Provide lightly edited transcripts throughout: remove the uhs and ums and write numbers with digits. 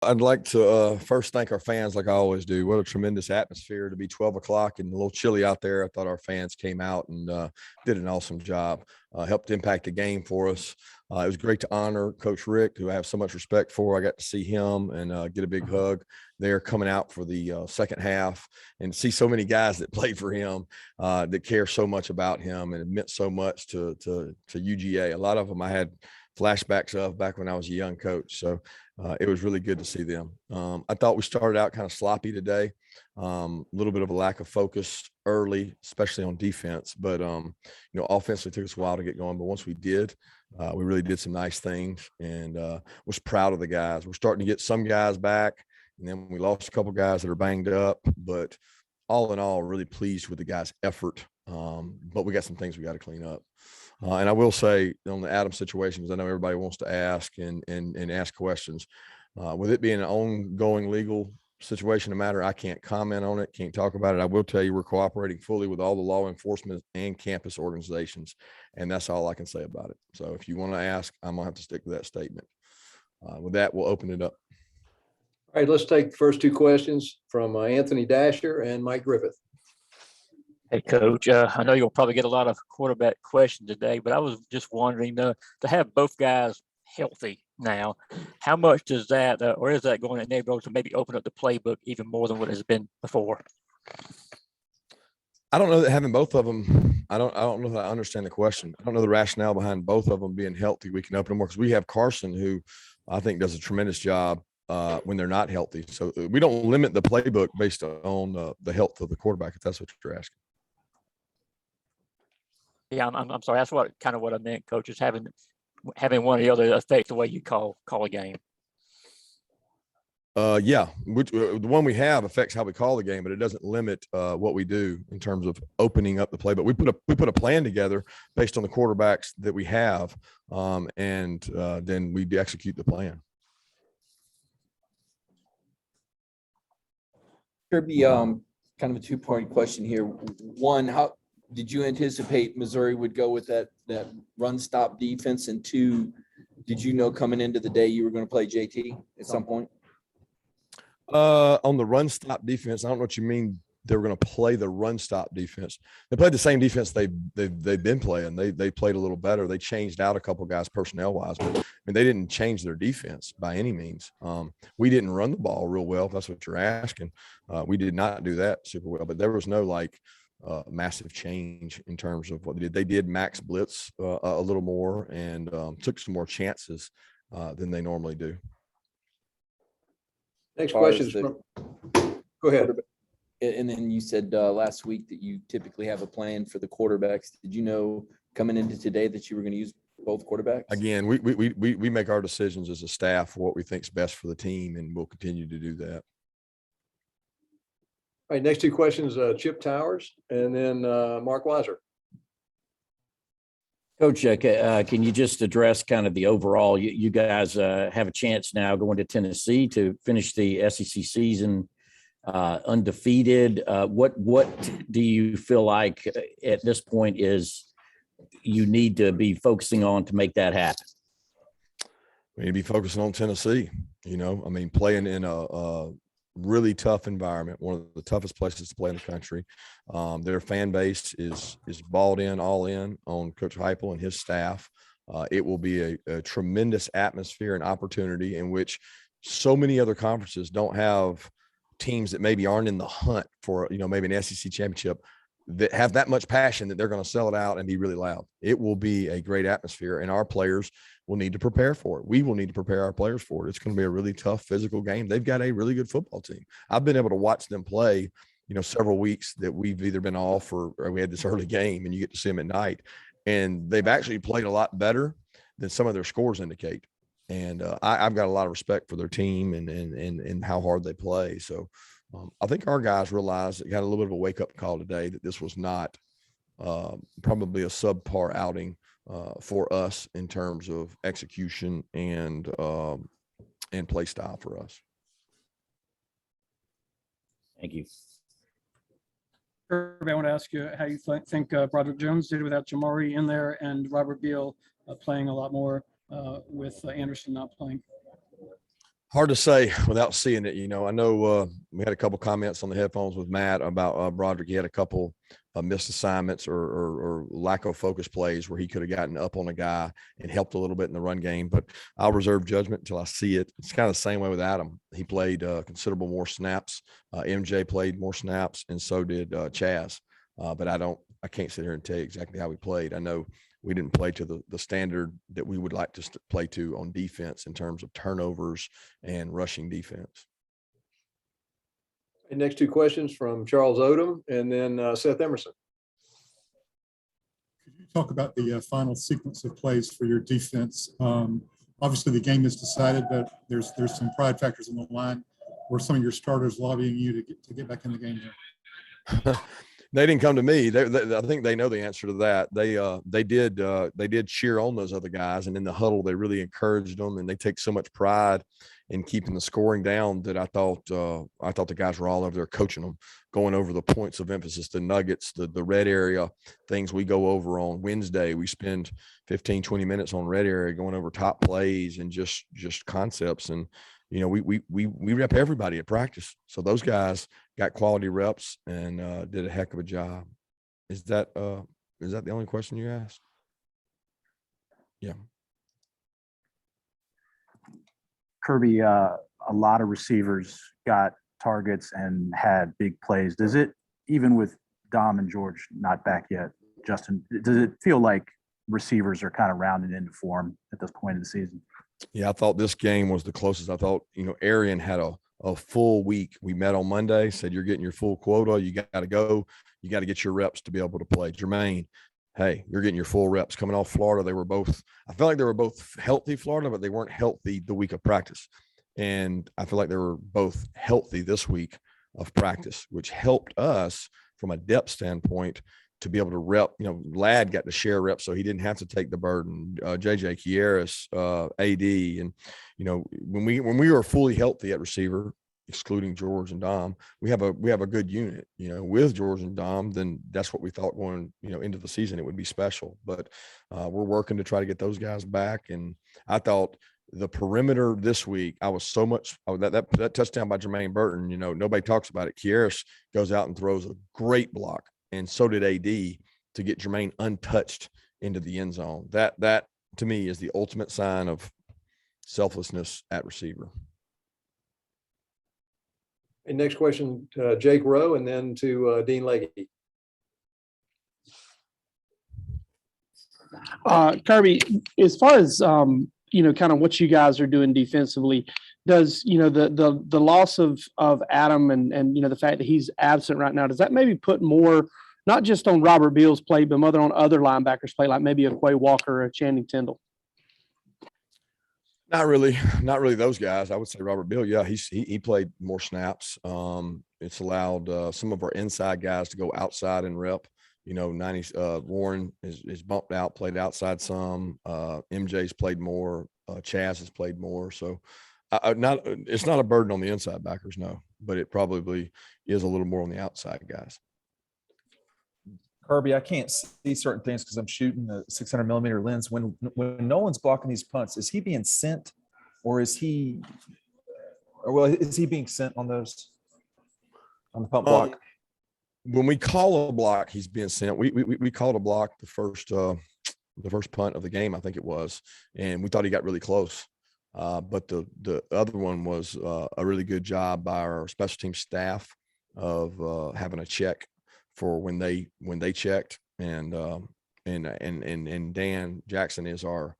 I'd like to first thank our fans, like I always do. What a tremendous atmosphere to be 12 o'clock and a little chilly out there. I thought our fans came out and did an awesome job, helped impact the game for us. It was great to honor Coach Rick, who I have so much respect for. I got to see him and get a big hug there coming out for the second half and see so many guys that played for him that care so much about him and it meant so much to UGA. A lot of them I had flashbacks of back when I was a young coach. So it was really good to see them. I thought we started out kind of sloppy today, a little bit of a lack of focus early, especially on defense. But offensively took us a while to get going. But once we did, we really did some nice things, and was proud of the guys. We're starting to get some guys back, and then we lost a couple guys that are banged up. But all in all, really pleased with the guys' effort. But we got some things we got to clean up. And I will say on the Adams situation, because I know everybody wants to ask and ask questions, with it being an ongoing legal situation, no matter, I can't comment on it, can't talk about it. I will tell you we're cooperating fully with all the law enforcement and campus organizations, and that's all I can say about it. So if you want to ask, I'm going to have to stick to that statement. With that, we'll open it up. All right, let's take the first two questions from Anthony Dasher and Mike Griffith. Hey, Coach, I know you'll probably get a lot of quarterback questions today, but I was just wondering to have both guys healthy now, how much does that, or is that going to enable to maybe open up the playbook even more than what has been before? I don't know that having both of them, I don't know that I understand the question. I don't know the rationale behind both of them being healthy. We can open them more because we have Carson, who I think does a tremendous job when they're not healthy. So we don't limit the playbook based on the health of the quarterback, if that's what you're asking. Yeah, I'm sorry. That's what I meant, Coach, is having one or the other affect the way you call a game. Yeah, the one we have affects how we call the game, but it doesn't limit what we do in terms of opening up the play. But we put a plan together based on the quarterbacks that we have, and then we execute the plan. Kirby, kind of a two-part question here. One, how did you anticipate Missouri would go with that run stop defense? And two, did you know coming into the day you were going to play JT at some point? On the run stop defense, I don't know what you mean. They were going to play the run stop defense. They played the same defense they've been playing. They played a little better. They changed out a couple of guys personnel wise, but I mean they didn't change their defense by any means. We didn't run the ball real well, if that's what you're asking. We did not do that super well, but there was no massive change in terms of what they did. They did max blitz a little more and took some more chances than they normally do. Next question is go ahead. And then you said last week that you typically have a plan for the quarterbacks. Did you know coming into today that you were going to use both quarterbacks? Again, we make our decisions as a staff for what we think is best for the team, and we'll continue to do that. All right, next two questions, Chip Towers and then Mark Weiser. Coach, can you just address kind of the overall, you guys have a chance now going to Tennessee to finish the SEC season undefeated. What do you feel like at this point is you need to be focusing on to make that happen? We need to be focusing on Tennessee, playing in a really tough environment, one of the toughest places to play in the country. Their fan base is balled in, all in on Coach Heupel and his staff. It will be a tremendous atmosphere and opportunity in which so many other conferences don't have teams that maybe aren't in the hunt for, maybe an SEC championship that have that much passion that they're going to sell it out and be really loud. It will be a great atmosphere, and our players will need to prepare for it. We will need to prepare our players for it. It's going to be a really tough physical game. They've got a really good football team. I've been able to watch them play, several weeks that we've either been off or we had this early game, and you get to see them at night. And they've actually played a lot better than some of their scores indicate. And I've got a lot of respect for their team and how hard they play. So I think our guys realized it got a little bit of a wake-up call today that this was not probably a subpar outing for us in terms of execution and play style for us. Thank you. Kirby, I want to ask you how you think Broderick Jones did without Jamari in there and Robert Beal playing a lot more with Anderson not playing. Hard to say without seeing it. I know we had a couple comments on the headphones with Matt about Broderick. He had a couple missed assignments or lack of focus plays where he could have gotten up on a guy and helped a little bit in the run game. But I'll reserve judgment until I see it. It's kind of the same way with Adam. He played considerable more snaps. MJ played more snaps, and so did Chaz. But I can't sit here and tell you exactly how we played. I know we didn't play to the standard that we would like to play to on defense in terms of turnovers and rushing defense. And next two questions from Charles Odom and then Seth Emerson. Could you talk about the final sequence of plays for your defense? Obviously, the game is decided, but there's some pride factors on the line. Were some of your starters lobbying you to get back in the game here? They didn't come to me. I think they know the answer to that. They did cheer on those other guys, and in the huddle, they really encouraged them, and they take so much pride in keeping the scoring down that I thought the guys were all over there coaching them, going over the points of emphasis, the nuggets, the red area, things we go over on Wednesday. We spend 15, 20 minutes on red area going over top plays and just concepts. And, we rep everybody at practice. So those guys got quality reps and did a heck of a job. Is that the only question you asked? Yeah. Kirby, a lot of receivers got targets and had big plays. Does it, even with Dom and George not back yet, Justin, does it feel like receivers are kind of rounded into form at this point in the season? Yeah, I thought this game was the closest. I thought, Arian had a full week. We met on Monday, said you're getting your full quota. You got to go. You got to get your reps to be able to play. Jermaine, hey, you're getting your full reps. Coming off Florida, I felt like they were both healthy Florida, but they weren't healthy the week of practice. And I feel like they were both healthy this week of practice, which helped us from a depth standpoint to be able to rep. Ladd got to share reps, so he didn't have to take the burden. JJ Kieras, AD, and when we were fully healthy at receiver, excluding George and Dom, we have a good unit. With George and Dom, then that's what we thought going into the season it would be special. But we're working to try to get those guys back. And I thought the perimeter this week, I was so much that touchdown by Jermaine Burton. Nobody talks about it. Kieras goes out and throws a great block. And so did AD to get Jermaine untouched into the end zone. That to me is the ultimate sign of selflessness at receiver. And next question, Jake Rowe, and then to Dean Legge. Kirby, as far as kind of what you guys are doing defensively, does the loss of Adam and the fact that he's absent right now, does that maybe put more not just on Robert Beal's plate, but on other linebackers' plate, like maybe a Quay Walker or a Channing Tindall? Not really those guys. I would say Robert Beal. Yeah, he played more snaps. It's allowed some of our inside guys to go outside and rep. Warren is bumped out, played outside some. MJ's played more. Chaz has played more. So it's not a burden on the inside backers, no, but it probably is a little more on the outside guys. Kirby, I can't see certain things because I'm shooting a 600 millimeter lens. When Nolan's blocking these punts, is he being sent, or is he being sent on the punt block? When we call a block, he's being sent. We called a block the first punt of the game, I think it was, and we thought he got really close. But the other one was a really good job by our special team staff of having a check for when they checked, and Dan Jackson is our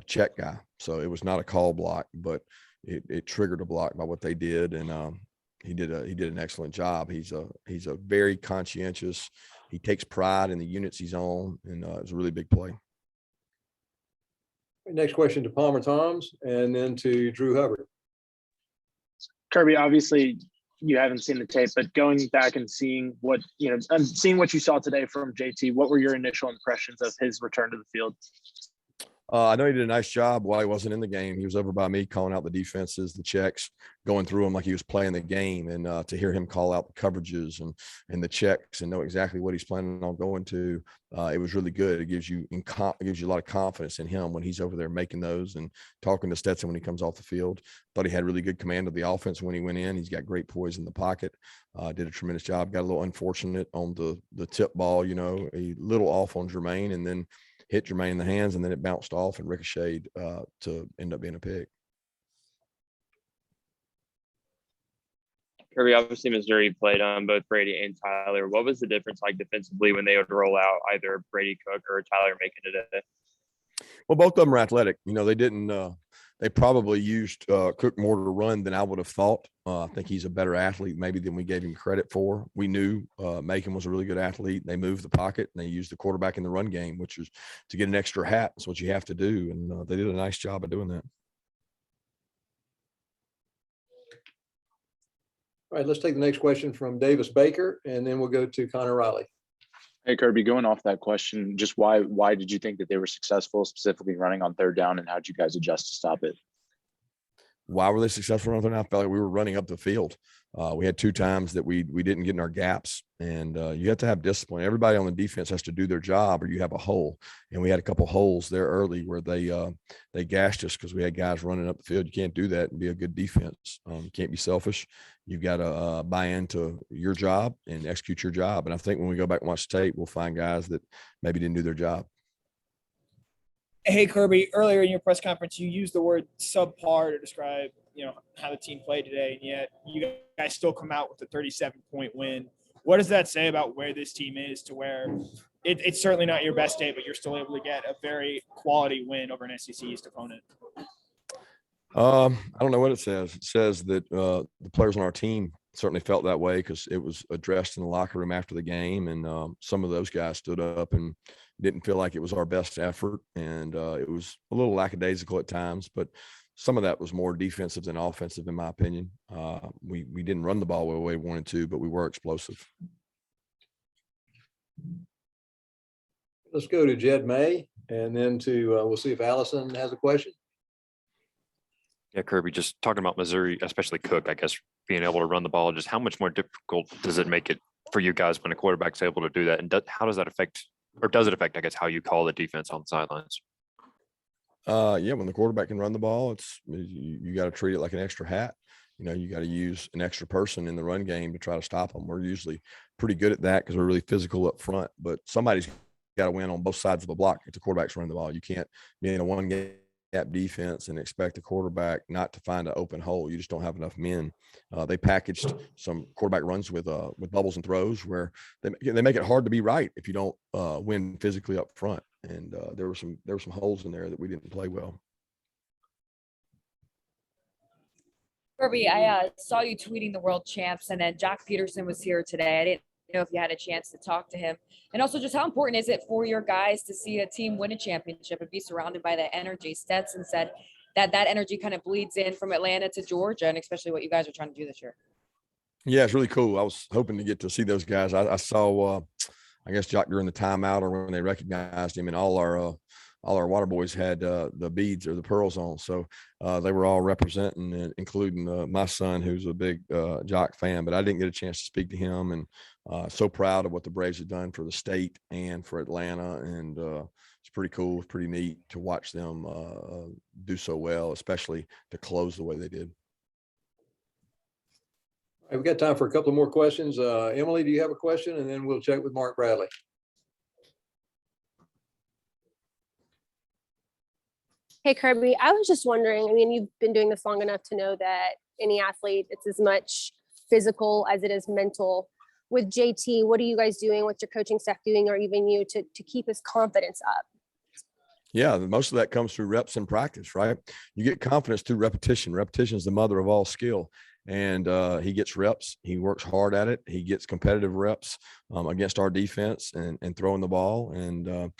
check guy. So it was not a call block, but it triggered a block by what they did, and he did an excellent job. He's a very conscientious. He takes pride in the units he's on, and it was a really big play. Next question to Palmer Toms, and then to Drew Hubbard. Kirby, obviously you haven't seen the tape, but going back and seeing what you saw today from JT, what were your initial impressions of his return to the field? I know he did a nice job while he wasn't in the game. He was over by me calling out the defenses, the checks, going through them like he was playing the game. And to hear him call out the coverages and the checks and know exactly what he's planning on going to, it was really good. It gives you a lot of confidence in him when he's over there making those and talking to Stetson when he comes off the field. Thought he had really good command of the offense when he went in. He's got great poise in the pocket. Did a tremendous job. Got a little unfortunate on the tip ball, a little off on Jermaine, and then hit Jermaine in the hands, and then it bounced off and ricocheted to end up being a pick. Kirby, obviously Missouri played on both Brady and Tyler. What was the difference like defensively when they would roll out either Brady Cook or Tyler making it? Well, both of them were athletic. They didn't. They probably used Cook more to run than I would have thought. I think he's a better athlete maybe than we gave him credit for. We knew Macon was a really good athlete. They moved the pocket and they used the quarterback in the run game, which is to get an extra hat. That's what you have to do, and they did a nice job of doing that. All right, let's take the next question from Davis Baker, and then we'll go to Connor Riley. Hey, Kirby, going off that question, just why did you think that they were successful, specifically running on third down, and how did you guys adjust to stop it? Why were they successful on third down? I felt like we were running up the field. We had 2 times that we didn't get in our gaps, and you have to have discipline. Everybody on the defense has to do their job, or you have a hole. And we had a couple holes there early where they gashed us because we had guys running up the field. You can't do that and be a good defense. You can't be selfish. You've got to buy into your job and execute your job. And I think when we go back and watch the tape, we'll find guys that maybe didn't do their job. Hey, Kirby, earlier in your press conference, you used the word subpar to describe, how the team played today, and yet you guys still come out with a 37-point win. What does that say about where this team is, to where it's certainly not your best day, but you're still able to get a very quality win over an SEC East opponent? I don't know what it says. It says that the players on our team certainly felt that way because it was addressed in the locker room after the game, and some of those guys stood up and didn't feel like it was our best effort, and it was a little lackadaisical at times, but some of that was more defensive than offensive, in my opinion. We didn't run the ball the way we wanted to, but we were explosive. Let's go to Jed May, and then we'll see if Allison has a question. Yeah, Kirby, just talking about Missouri, especially Cook, I guess, being able to run the ball, just how much more difficult does it make it for you guys when a quarterback's able to do that? And how does that affect, or does it affect, I guess, how you call the defense on the sidelines? Yeah, when the quarterback can run the ball, you got to treat it like an extra hat. You got to use an extra person in the run game to try to stop them. We're usually pretty good at that because we're really physical up front, but somebody's got to win on both sides of the block if the quarterback's running the ball. You can't be in a one gap defense and expect the quarterback not to find an open hole. You just don't have enough men. They packaged some quarterback runs with bubbles and throws where they make it hard to be right if you don't win physically up front. And there were some holes in there that we didn't play well. Kirby, I saw you tweeting the world champs, and then Jock Peterson was here today. I didn't know if you had a chance to talk to him. And also, just how important is it for your guys to see a team win a championship and be surrounded by that energy? Stetson said that energy kind of bleeds in from Atlanta to Georgia, and especially what you guys are trying to do this year. Yeah, it's really cool. I was hoping to get to see those guys. I saw, I guess, Jock during the timeout or when they recognized him, and all our water boys had the beads or the pearls on. So they were all representing, including my son, who's a big Jock fan, but I didn't get a chance to speak to him, and so proud of what the Braves have done for the state and for Atlanta. And it's pretty cool. It's pretty neat to watch them do so well, especially to close the way they did. All right, we've got time for a couple of more questions. Emily, do you have a question? And then we'll check with Mark Bradley. Hey, Kirby, I was just wondering, you've been doing this long enough to know that any athlete, it's as much physical as it is mental. With JT, what are you guys doing? What's your coaching staff doing, or even you, to keep his confidence up? Yeah, most of that comes through reps and practice, right? You get confidence through repetition. Repetition is the mother of all skill. And he gets reps. He works hard at it. He gets competitive reps against our defense and throwing the ball. And,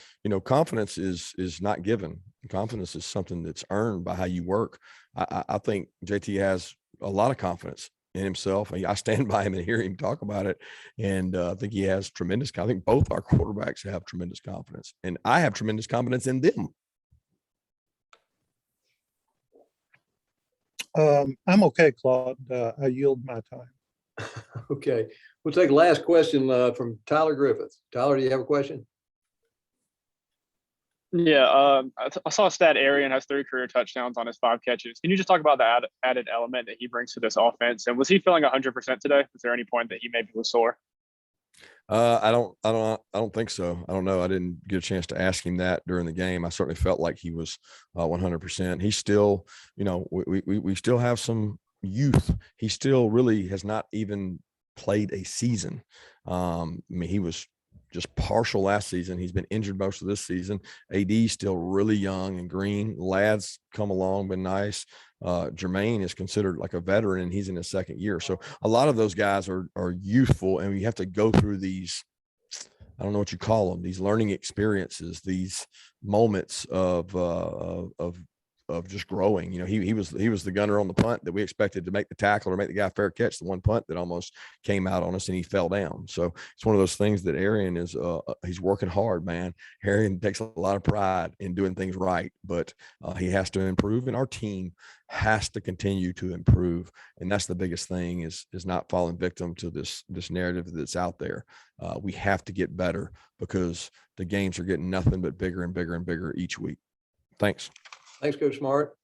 confidence is not given. Confidence is something that's earned by how you work. I think JT has a lot of confidence in himself. I stand by him and hear him talk about it. And I think he has I think both our quarterbacks have tremendous confidence. And I have tremendous confidence in them. I'm okay, Claude. I yield my time. Okay, we'll take the last question from Tyler Griffith. Tyler, do you have a question? Yeah, I saw a stat Arian has 3 career touchdowns on his 5 catches. Can you just talk about the added element that he brings to this offense? And was he feeling 100% today? Was there any point that he maybe was sore? I don't think so. I don't know. I didn't get a chance to ask him that during the game. I certainly felt like he was 100%. He's still, you know, we still have some youth. He still really has not even played a season. I mean, he was just partial last season. He's been injured most of this season. AD's still really young and green. Lads come along, been nice. Jermaine is considered like a veteran and he's in his 2nd year. So a lot of those guys are youthful, and you have to go through these, I don't know what you call them, these learning experiences, these moments of just growing. You know, he was the gunner on the punt that we expected to make the tackle or make the guy fair catch, the one punt that almost came out on us and he fell down. So it's one of those things that Arian is he's working hard, man. Arian takes a lot of pride in doing things right, but he has to improve, and our team has to continue to improve. And that's the biggest thing is not falling victim to this narrative that's out there. We have to get better because the games are getting nothing but bigger and bigger and bigger each week. Thanks. Thanks, Coach Smart.